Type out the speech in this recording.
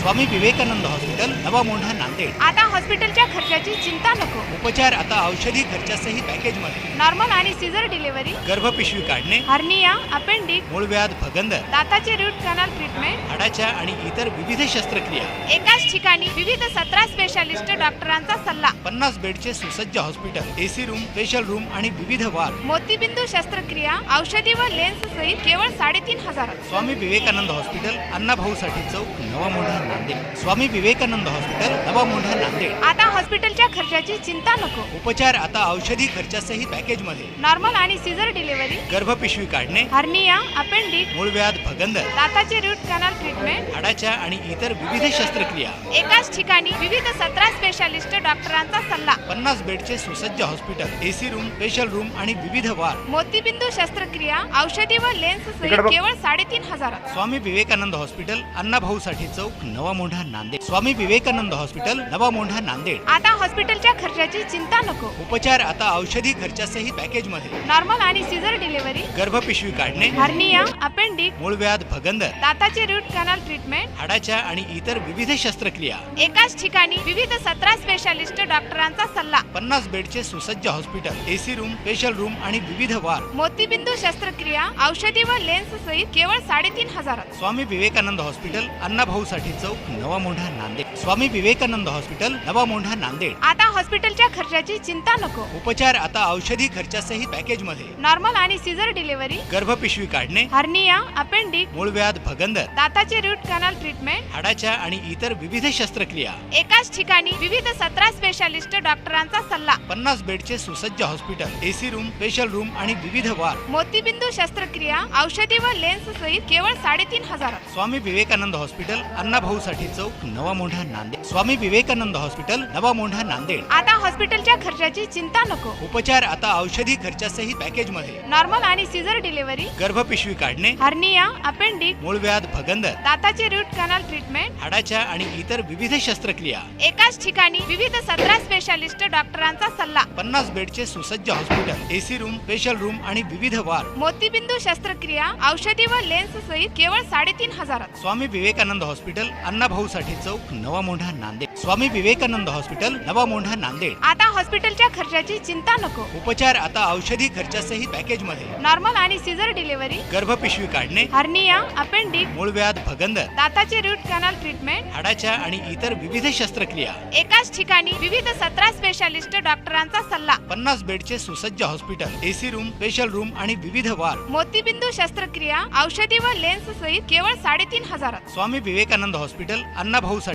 Swami Vivekananda hospital, नवा मोंढा, नांदेड। आता हॉस्पिटलच्या खर्चाची चिंता नको। उपचार आता औषधी खर्चासही पॅकेजमध्ये। नॉर्मल आणि सीझर डिलिव्हरी, गर्भपिशवी काढणे, हर्निया, अपेंडिक्स, मूळव्याध, भगंदर, दाताचे रूट कॅनल ट्रीटमेंट, हाडाच्या आणि इतर विविध शस्त्रक्रिया एकाच ठिकाणी विविध 17 स्पेशालिस्ट डॉक्टरांचा सल्ला। 50 बेडचे सुसज्ज hospital, AC room, special room आणि विविध वार्ड। मोतीबिंदू शस्त्रक्रिया, औषधी व लेन्स सहित केवळ 3,500। स्वामी विवेकानंद हॉस्पिटल, अण्णाभाऊ साठे चौक, नवा मोंढा, नांदेड। स्वामी विवेकानंद हॉस्पिटल, नवा मोंढा, नांदेड। आता हॉस्पिटलच्या खर्चाची चिंता नको। उपचार आता औषधी खर्चासही पॅकेजमध्ये। नॉर्मल आणि सीझर डिलिव्हरी, गर्भपिशवी काढणे, हर्निया, अपेंडिक्स, मूळव्याध, भगंदर, दाताचे रूट कॅनल ट्रीटमेंट, हाडाच्या आणि इतर विविध शस्त्रक्रिया एकाच ठिकाणी विविध 17 स्पेशालिस्ट डॉक्टरांचा सल्ला। 50 बेडचे सुसज्ज hospital, AC room, special room आणि विविध वार्ड। मोतीबिंदू शस्त्रक्रिया, औषधी व लेन्स सहित केवळ 3,500। स्वामी विवेकानंद हॉस्पिटल, अण्णाभाऊ साठे चौक, नवा मोंढा, नांदेड। स्वामी विवेकानंद हॉस्पिटल, नवा मोंढा, नांदेड। आता हॉस्पिटलच्या खर्चाची चिंता नको। उपचार आता औषधी खर्चासही पॅकेजमध्ये। नॉर्मल आणि सीझर डिलिव्हरी, गर्भपिशवी काढणे, हर्निया, अपेंडिक्स, मूळव्याध, भगंदर, दाताचे रूट कॅनल ट्रीटमेंट, हाडाच्या आणि इतर विविध शस्त्रक्रिया एकाच ठिकाणी विविध 17 स्पेशालिस्ट डॉक्टरांचा सल्ला। 50 बेडचे सुसज्ज hospital, AC room, special room आणि विविध वार्ड। मोतीबिंदू शस्त्रक्रिया, औषधी व लेन्स सहित केवळ 3,500। स्वामी विवेकानंद हॉस्पिटल, अण्णाभाऊ साठे चौक, नवा मोंढा, नांदेड। स्वामी विवेकानंद हॉस्पिटल, नवा मोंढा, नांदेड। आता हॉस्पिटलच्या खर्चाची चिंता नको। उपचार आता औषधी खर्चासही पॅकेजमध्ये। नॉर्मल आणि सीझर डिलिव्हरी, गर्भपिशवी काढणे, हर्निया, अपेंडिक्स, मूळव्याध, भगंदर, दाताचे रूट कॅनल ट्रीटमेंट, हाडाच्या आणि इतर विविध शस्त्रक्रिया एकाच ठिकाणी विविध 17 स्पेशालिस्ट डॉक्टरांचा सल्ला। 50 बेडचे सुसज्ज hospital, AC room, special room आणि विविध वार्ड। मोतीबिंदू शस्त्रक्रिया, औषधी व लेन्स सहित केवळ 3,500। स्वामी विवेकानंद हॉस्पिटल, अण्णाभाऊ साठे चौक, नवा मोंढा, नांदेड। स्वामी विवेकानंद हॉस्पिटल, नवा मोंढा, नांदेड। आता हॉस्पिटलच्या खर्चाची चिंता नको। उपचार आता औषधी खर्चासही पॅकेजमध्ये। नॉर्मल आणि सीझर डिलिव्हरी, गर्भपिशवी काढणे, हर्निया, अपेंडिक्स, मूळव्याध, भगंदर, दाताचे रूट कॅनल ट्रीटमेंट, हाडाच्या आणि इतर विविध शस्त्रक्रिया एकाच ठिकाणी विविध 17 स्पेशालिस्ट डॉक्टरांचा सल्ला। 50 बेडचे सुसज्ज hospital, AC room, special room आणि विविध वार्ड। मोतीबिंदू शस्त्रक्रिया, औषधी व लेन्स सहित केवळ 3,500। स्वामी विवेकानंद हॉस्पिटल, अण्णाभाऊ साठे चौक, नवा मोंढा, नांदेड। स्वामी विवेकानंद हॉस्पिटल, नवा मोंढा, नांदेड। आता हॉस्पिटलच्या खर्चाची चिंता नको। उपचार आता औषधी खर्चासही पॅकेजमध्ये। नॉर्मल आणि सीझर डिलिव्हरी, गर्भपिशवी काढणे, हर्निया, अपेंडिक्स, मूळव्याध, भगंदर, दाताचे रूट कॅनल ट्रीटमेंट, हाडाच्या आणि इतर विविध शस्त्रक्रिया एकाच ठिकाणी विविध 17 स्पेशालिस्ट डॉक्टरांचा सल्ला। 50 बेडचे सुसज्ज hospital, AC room, special room आणि विविध वार्ड। मोतीबिंदू शस्त्रक्रिया, औषधी व लेन्स सहित केवळ 3,500। स्वामी विवेकानंद हॉस्पिटल, अण्णाभाऊ साठे